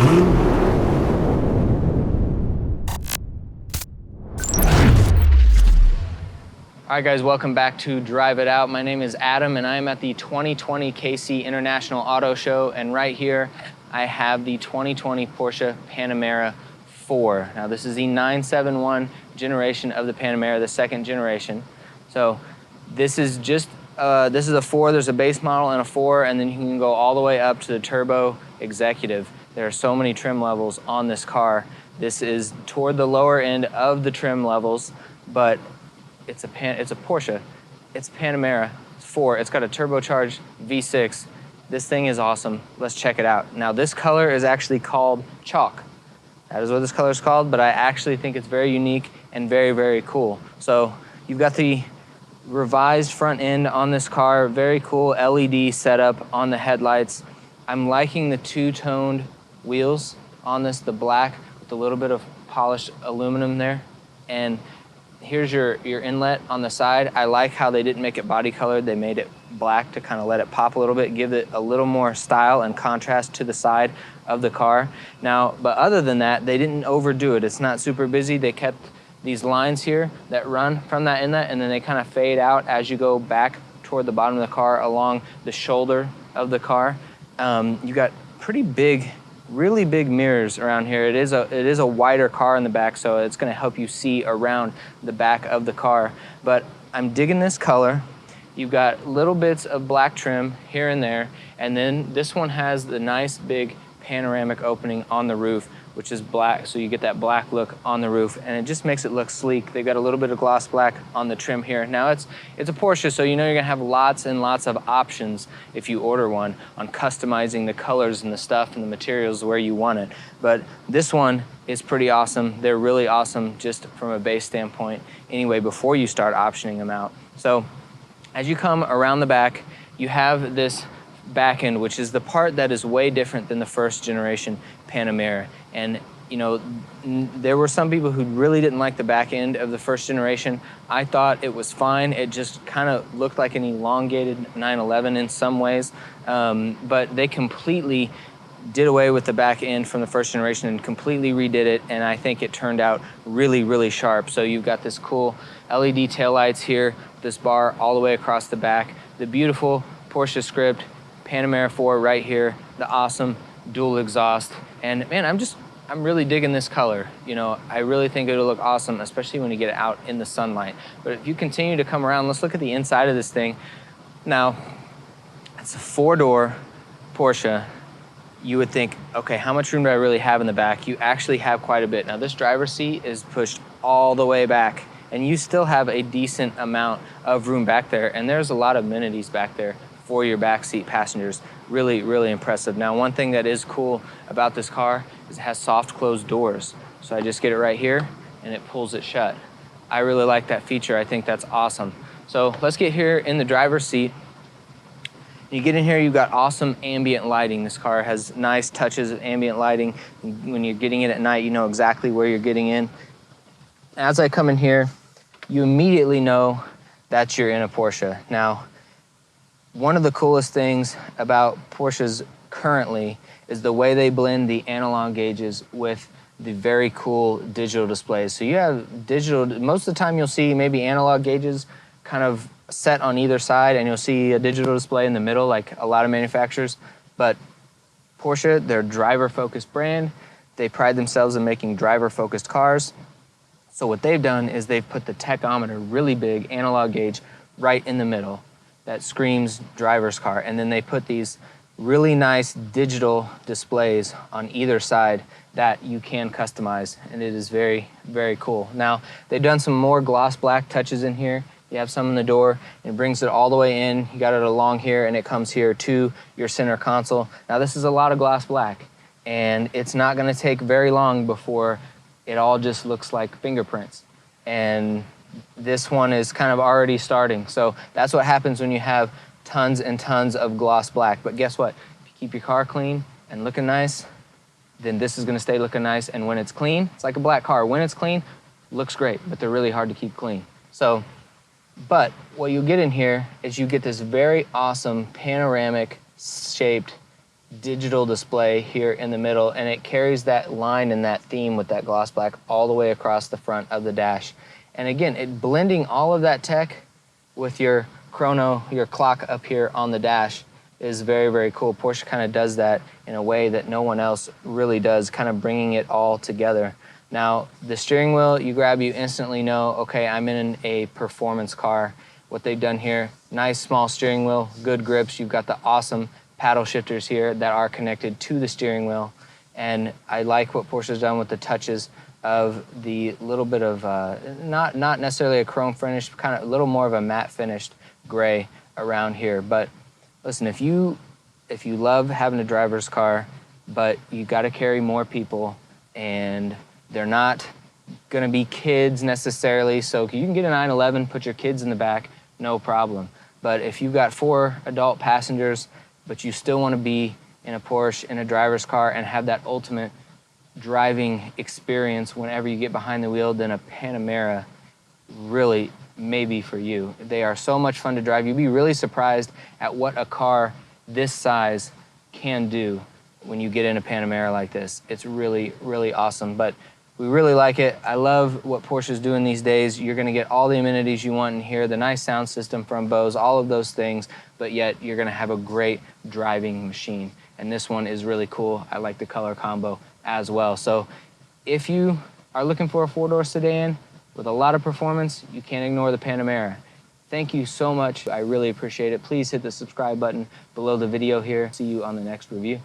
All right, guys, welcome back to Drive It Out. My name is Adam, and I am at the 2020 KC International Auto Show, and right here, I have the 2020 Porsche Panamera 4. Now, this is the 971 generation of the Panamera, the second generation. So, this is just, this is a 4, there's a base model and a 4, and then you can go all the way up to the Turbo Executive. There are so many trim levels on this car. This is toward the lower end of the trim levels, but it's a Porsche. It's Panamera. It's 4. It's got a turbocharged V6. This thing is awesome. Let's check it out. Now, this color is actually called chalk. That is what this color is called, but I actually think it's very unique and very, very cool. So you've got the revised front end on this car. Very cool LED setup on the headlights. I'm liking the two-toned wheels on this, the black with a little bit of polished aluminum there. And here's your inlet on the side. I like how they didn't make it body colored. They made it black to kind of let it pop a little bit, give it a little more style and contrast to the side of the car. Now, but other than that, they didn't overdo it. It's not super busy. They kept these lines here that run from that inlet, and then they kind of fade out as you go back toward the bottom of the car along the shoulder of the car. You got pretty big, really big mirrors around here. It is a wider car in the back, so it's gonna help you see around the back of the car. But I'm digging this color. You've got little bits of black trim here and there, and then this one has the nice big panoramic opening on the roof, which is black, so you get that black look on the roof, and it just makes it look sleek. They've got a little bit of gloss black on the trim here. Now, it's a Porsche, so you know you're gonna have lots and lots of options if you order one on customizing the colors and the stuff and the materials where you want it. But this one is pretty awesome. They're really awesome just from a base standpoint anyway before you start optioning them out. So as you come around the back, you have this back end, which is the part that is way different than the first generation Panamera. And you know, there were some people who really didn't like the back end of the first generation. I thought it was fine. It just kind of looked like an elongated 911 in some ways, but they completely did away with the back end from the first generation and completely redid it, and I think it turned out really, really sharp. So you've got this cool LED taillights here, this bar all the way across the back, the beautiful Porsche script, Panamera 4 right here, the awesome dual exhaust, and man, I'm really digging this color. You know, I really think it'll look awesome, especially when you get it out in the sunlight. But if you continue to come around, let's look at the inside of this thing. Now, it's a 4-door Porsche. You would think, okay, how much room do I really have in the back? You actually have quite a bit. Now, this driver's seat is pushed all the way back, and you still have a decent amount of room back there, and there's a lot of amenities back there for your backseat passengers. Really, really impressive. Now, one thing that is cool about this car is it has soft closed doors. So I just get it right here and it pulls it shut. I really like that feature. I think that's awesome. So let's get here in the driver's seat. You get in here, you've got awesome ambient lighting. This car has nice touches of ambient lighting. When you're getting in at night, you know exactly where you're getting in. As I come in here, you immediately know that you're in a Porsche. Now, one of the coolest things about Porsches currently is the way they blend the analog gauges with the very cool digital displays. So you have digital, most of the time you'll see maybe analog gauges kind of set on either side, and you'll see a digital display in the middle like a lot of manufacturers. But Porsche, they're a driver-focused brand. They pride themselves in making driver-focused cars. So what they've done is they've put the tachometer, really big analog gauge, right in the middle. That screams driver's car, and then they put these really nice digital displays on either side that you can customize, and it is very, very cool. Now, they've done some more gloss black touches in here. You have some in the door, and it brings it all the way in. You got it along here, and it comes here to your center console. Now, this is a lot of gloss black, and it's not gonna take very long before it all just looks like fingerprints. And this one is kind of already starting. So that's what happens when you have tons and tons of gloss black. But guess what? If you keep your car clean and looking nice, then this is gonna stay looking nice. And when it's clean, it's like a black car. When it's clean, looks great, but they're really hard to keep clean. So, but what you get in here is you get this very awesome panoramic shaped digital display here in the middle, and it carries that line and that theme with that gloss black all the way across the front of the dash. And again, it blending all of that tech with your chrono, your clock up here on the dash is very, very cool. Porsche kind of does that in a way that no one else really does, kind of bringing it all together. Now, the steering wheel, you grab, you instantly know, okay, I'm in a performance car. What they've done here, nice small steering wheel, good grips. You've got the awesome paddle shifters here that are connected to the steering wheel. And I like what Porsche's done with the touches of the little bit of, not necessarily a chrome finish, kind of a little more of a matte finished gray around here. But listen, if you love having a driver's car, but you got to carry more people and they're not gonna be kids necessarily, so you can get a 911, put your kids in the back, no problem. But if you've got 4 adult passengers, but you still wanna be in a Porsche, in a driver's car, and have that ultimate driving experience whenever you get behind the wheel, then a Panamera really may be for you. They are so much fun to drive. You'd be really surprised at what a car this size can do when you get in a Panamera like this. It's really, really awesome. But we really like it. I love what Porsche's doing these days. You're gonna get all the amenities you want in here, the nice sound system from Bose, all of those things, but yet you're gonna have a great driving machine. And this one is really cool. I like the color combo as well. So if you are looking for a 4-door sedan with a lot of performance, you can't ignore the Panamera. Thank you so much. I really appreciate it. Please hit the subscribe button below the video here. See you on the next review.